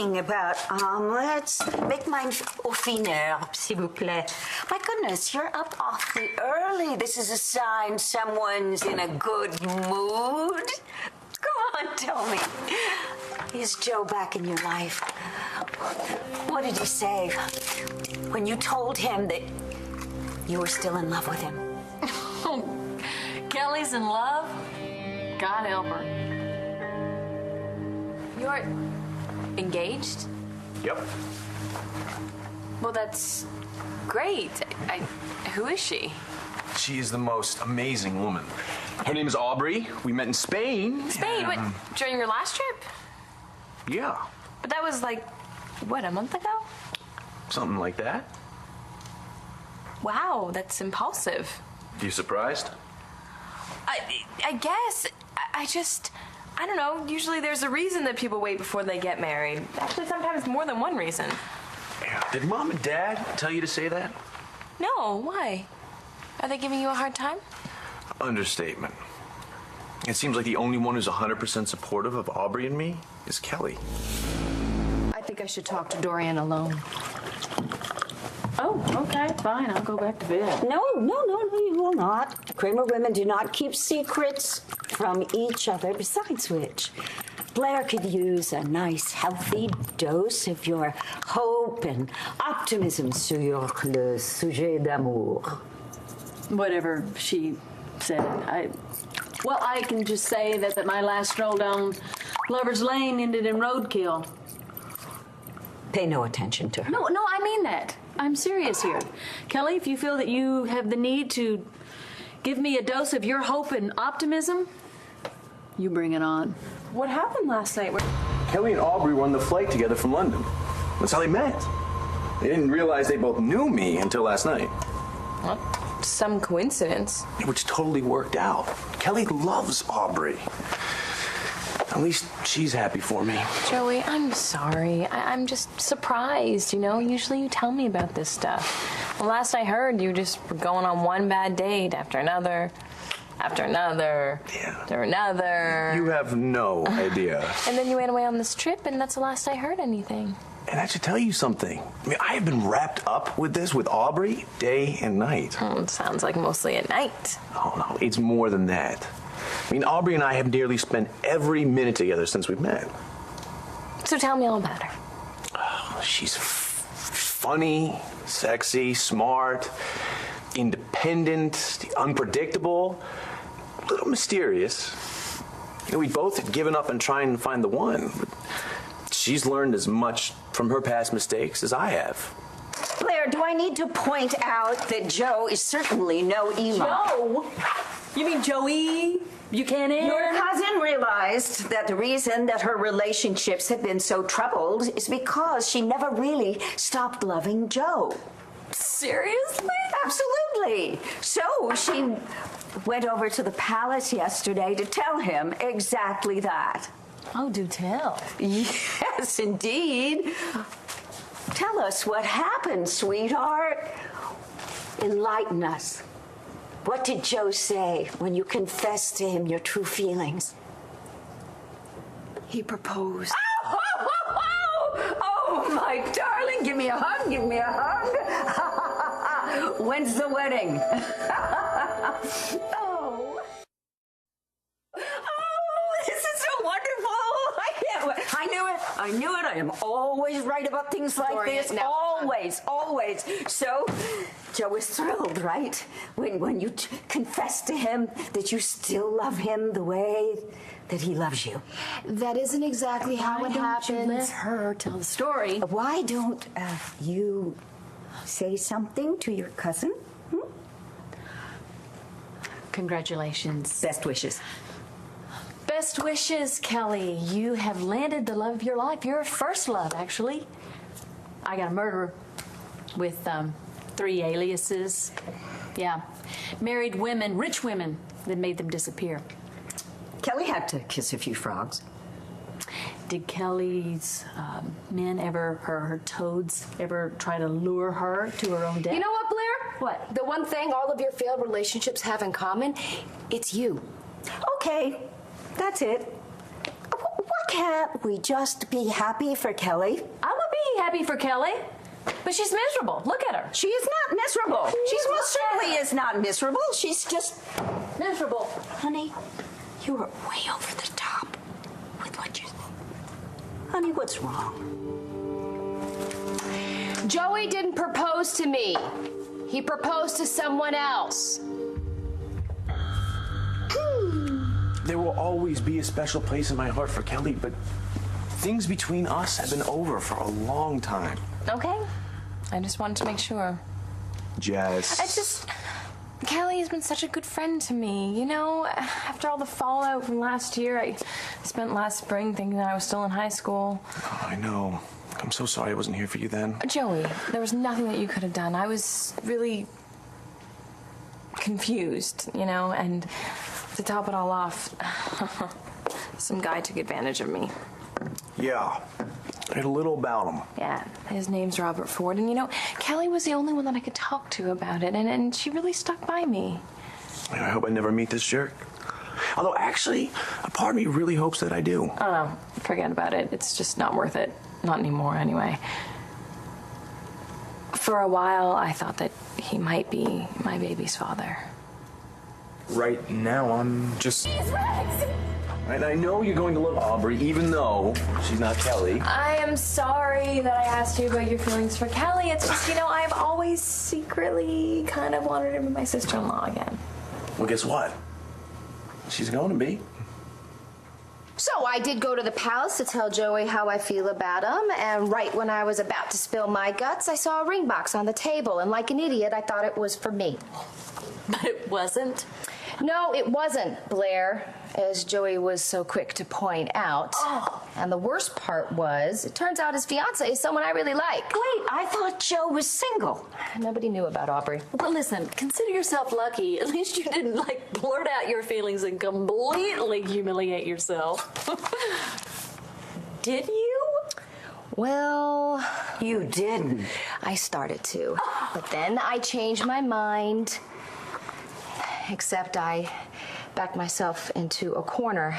talking about omelets. Make mine au fineur, s'il vous plaît. My goodness, you're up awfully early. This is a sign someone's in a good mood. Go on, tell me. Is Joe back in your life? What did he say when you told him that you were still in love with him? Kelly's in love? God help her. You're engaged? Yep. Well, that's great. Who is she? She is the most amazing woman. Her name is Aubrey. We met in Spain. Spain? What, during your last trip? Yeah. But that was like, what, a month ago? Something like that. Wow, that's impulsive. You surprised? I guess. I don't know. Usually there's a reason that people wait before they get married. Actually, sometimes more than one reason. Yeah. Did Mom and Dad tell you to say that? No, why? Are they giving you a hard time? Understatement. It seems like the only one who's 100% supportive of Aubrey and me is Kelly. I think I should talk to Dorian alone. Oh, okay, fine. I'll go back to bed. No, you will not. Kramer women do not keep secrets from each other. Besides which, Blair could use a nice, healthy dose of your hope and optimism sur le sujet d'amour. Whatever she said. I can just say that my last stroll down Lover's Lane ended in roadkill. Pay no attention to her. No, I mean that. I'm serious here. Kelly, if you feel that you have the need to give me a dose of your hope and optimism, you bring it on. What happened last night? Kelly and Aubrey were on the flight together from London. That's how they met. They didn't realize they both knew me until last night. What? Some coincidence. Which totally worked out. Kelly loves Aubrey. At least she's happy for me. Joey, I'm sorry. I'm just surprised, you know? Usually you tell me about this stuff. Well, last I heard, you just were going on one bad date after another, after another, after another. You have no idea. And then you went away on this trip, and that's the last I heard anything. And I should tell you something. I mean, I have been wrapped up with this with Aubrey day and night. It sounds like mostly at night. Oh, no, it's more than that. I mean, Aubrey and I have nearly spent every minute together since we met. So tell me all about her. Oh, she's funny, sexy, smart, independent, unpredictable, a little mysterious. You know, we both had given up on trying to find the one. But she's learned as much from her past mistakes as I have. Blair, do I need to point out that Joe is certainly no Ema? Joe? You mean Joey Buchanan? Your cousin realized that the reason that her relationships have been so troubled is because she never really stopped loving Joe. Seriously? Absolutely. So she went over to the palace yesterday to tell him exactly that. Oh, do tell. Yes, indeed. Tell us what happened, sweetheart. Enlighten us. What did Joe say when you confessed to him your true feelings? He proposed. Oh, my darling, give me a hug, give me a hug. When's the wedding? Oh, this is so wonderful. I knew it. I am always right about things like Dorian, this. no. Always. So, Joe is thrilled, right? When you confess to him that you still love him the way that he loves you. That isn't exactly how it happened. Let her tell the story. Why don't you say something to your cousin? Congratulations. Best wishes. Best wishes, Kelly. You have landed the love of your life. Your first love, actually. I got a murderer with 3 aliases. Yeah. Married women, rich women that made them disappear. Kelly had to kiss a few frogs. Did Kelly's men ever, her toads, ever try to lure her to her own death? You know what, Blair? What? The one thing all of your failed relationships have in common, it's you. Okay, that's it. What can't we just be happy for Kelly? I would be happy for Kelly, but she's miserable. Look at her. She is not miserable. She most certainly is not miserable. She's just Miserable. Honey, you are way over the top with what you think. Honey, what's wrong? Joey didn't propose to me. He proposed to someone else. There will always be a special place in my heart for Kelly, but things between us have been over for a long time. Okay. I just wanted to make sure. Jess. Kelly has been such a good friend to me. You know, after all the fallout from last year, I spent last spring thinking that I was still in high school. Oh, I know. I'm so sorry I wasn't here for you then. Joey, there was nothing that you could have done. I was really confused, you know, and to top it all off, some guy took advantage of me. Yeah. I heard a little about him. Yeah, his name's Robert Ford, and you know, Kelly was the only one that I could talk to about it, and she really stuck by me. I hope I never meet this jerk. Although, actually, a part of me really hopes that I do. Oh, no, forget about it. It's just not worth it. Not anymore, anyway. For a while, I thought that he might be my baby's father. Right now, I'm just... And I know you're going to love Aubrey, even though she's not Kelly. I am sorry that I asked you about your feelings for Kelly. It's just, you know, I've always secretly kind of wanted her to be my sister-in-law again. Well, guess what? She's going to be. So I did go to the palace to tell Joey how I feel about him, and right when I was about to spill my guts, I saw a ring box on the table, and like an idiot, I thought it was for me. But it wasn't. No, it wasn't, Blair, as Joey was so quick to point out. Oh. And the worst part was, it turns out his fiance is someone I really like. Wait, I thought Joe was single. Nobody knew about Aubrey. But listen, consider yourself lucky. At least you didn't, like, blurt out your feelings and completely humiliate yourself. Did you? Well, You didn't. I started to. But then I changed my mind. Except I backed myself into a corner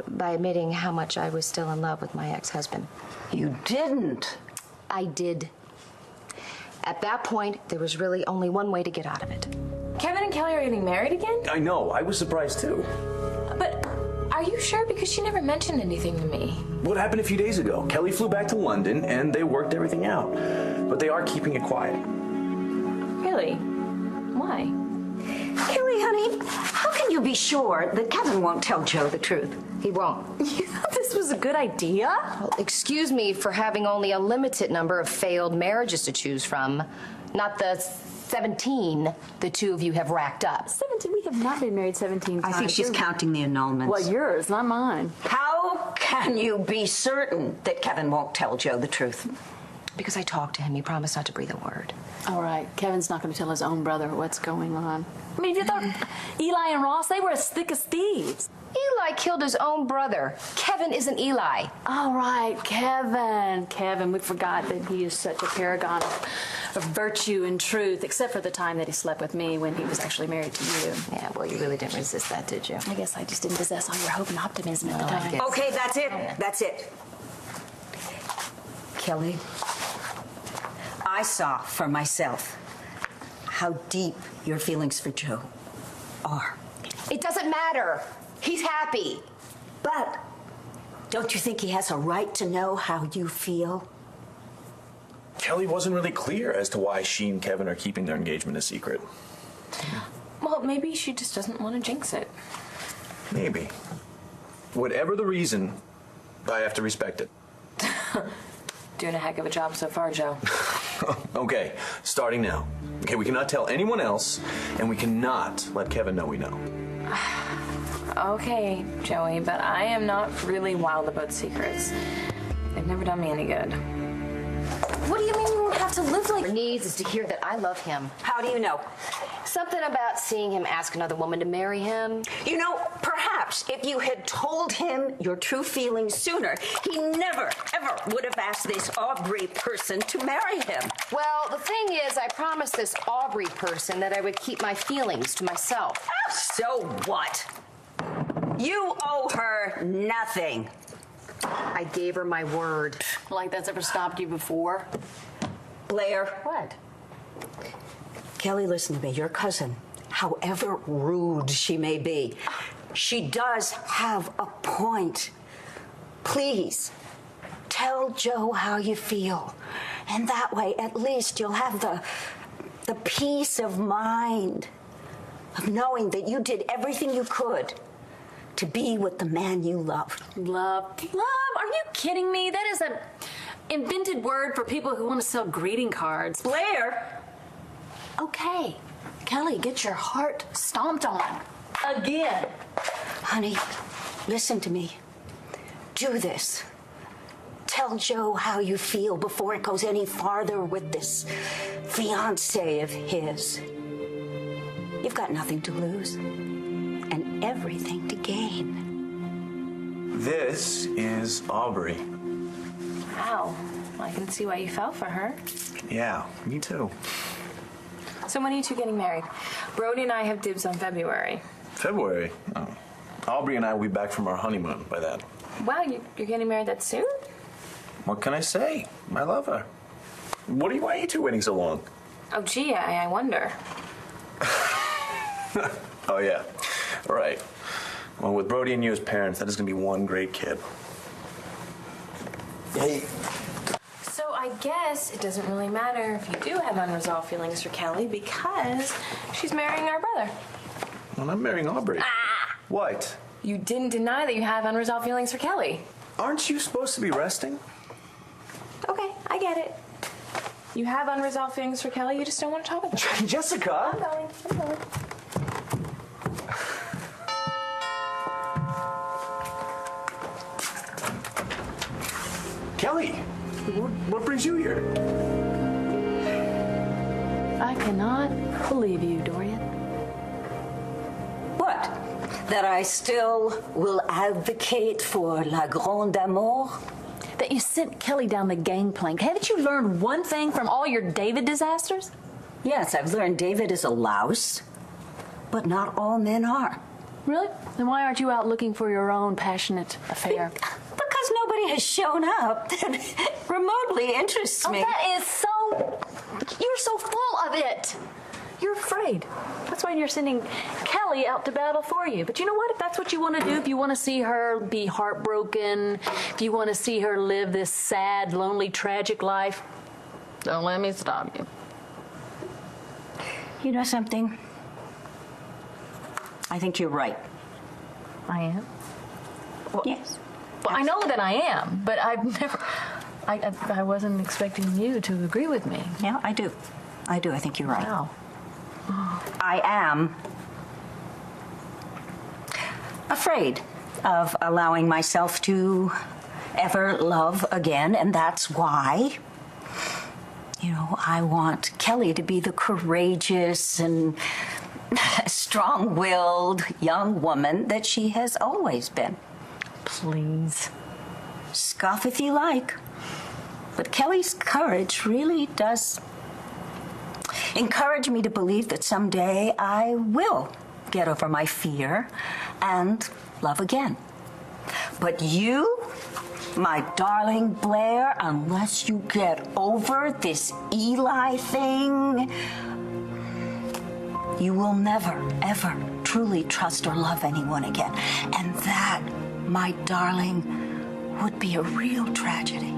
by admitting how much I was still in love with my ex-husband. You didn't. I did. At that point, there was really only one way to get out of it. Kevin and Kelly are getting married again? I know. I was surprised, too. But are you sure? Because she never mentioned anything to me. What happened a few days ago? Kelly flew back to London, and they worked everything out. But they are keeping it quiet. Really? Why? Kelly, honey, how can you be sure that Kevin won't tell Joe the truth? He won't. You thought this was a good idea? Well, excuse me for having only a limited number of failed marriages to choose from, not the 17 the two of you have racked up. 17? We have not been married 17 times. I think she's counting the annulments. Well, yours, not mine. How can you be certain that Kevin won't tell Joe the truth? Because I talked to him, he promised not to breathe a word. All right, Kevin's not going to tell his own brother what's going on. I mean, you thought Eli and Ross, they were as thick as thieves. Eli killed his own brother. Kevin isn't Eli. All right, Kevin. Kevin, we forgot that he is such a paragon of virtue and truth, except for the time that he slept with me when he was actually married to you. Yeah, well, you really didn't resist that, did you? I guess I just didn't possess all your hope and optimism at the time. Okay, that's it. That's it. Kelly, I saw for myself how deep your feelings for Joe are. It doesn't matter. He's happy. But don't you think he has a right to know how you feel? Kelly wasn't really clear as to why she and Kevin are keeping their engagement a secret. Well, maybe she just doesn't want to jinx it. Maybe. Whatever the reason, I have to respect it. Doing a heck of a job so far, Joe. Okay, starting now. Okay, we cannot tell anyone else, and we cannot let Kevin know we know. Okay, Joey, but I am not really wild about secrets. They've never done me any good. What do you mean you won't have to live like... What he needs is to hear that I love him. How do you know? Something about seeing him ask another woman to marry him. You know, perhaps if you had told him your true feelings sooner, he never, ever would have asked this Aubrey person to marry him. Well, the thing is, I promised this Aubrey person that I would keep my feelings to myself. So what? You owe her nothing. I gave her my word. Like that's ever stopped you before? Blair. What? Kelly, listen to me. Your cousin, however rude she may be, she does have a point. Please, tell Joe how you feel. And that way, at least you'll have the peace of mind of knowing that you did everything you could to be with the man you love. Love? Love? Are you kidding me? That is an invented word for people who want to sell greeting cards. Blair! Okay, Kelly, get your heart stomped on. Again. Honey, listen to me. Do this. Tell Joe how you feel before it goes any farther with this fiancé of his. You've got nothing to lose and everything to gain. This is Aubrey. Wow. I can see why you fell for her. Yeah, me too. So when are you two getting married? Brody and I have dibs on February. February? Oh. Aubrey and I will be back from our honeymoon by then. Wow, you're getting married that soon? What can I say? I love her. Why are you two waiting so long? Oh, gee, I wonder. Oh, yeah. All right. Well, with Brody and you as parents, that is going to be one great kid. Hey. So I guess it doesn't really matter if you do have unresolved feelings for Kelly because she's marrying our brother. Well, I'm marrying Aubrey. Ah! What? You didn't deny that you have unresolved feelings for Kelly. Aren't you supposed to be resting? Okay, I get it. You have unresolved feelings for Kelly, you just don't want to talk about it. Jessica! I'm going. Kelly! What brings you here? I cannot believe you, Dorian. What? That I still will advocate for la grande amour? That you sent Kelly down the gangplank. Haven't you learned one thing from all your David disasters? Yes, I've learned David is a louse, but not all men are. Really? Then why aren't you out looking for your own passionate affair? Because nobody has shown up that remotely interests me. That is so... You're so full of it. You're afraid. That's why you're sending Kelly out to battle for you. But you know what? If that's what you want to do, if you want to see her be heartbroken, if you want to see her live this sad, lonely, tragic life, don't let me stop you. You know something? I think you're right. I am? Well, Yes. Well, I know that I am, but I've never... I wasn't expecting you to agree with me. Yeah, I do. I do. I think you're right. Wow. I am afraid of allowing myself to ever love again, and that's why, I want Kelly to be the courageous and strong-willed young woman that she has always been. Please. Scoff if you like, but Kelly's courage really does encourage me to believe that someday I will get over my fear and love again. But you, my darling Blair, unless you get over this Eli thing, you will never, ever truly trust or love anyone again. And that, my darling, would be a real tragedy.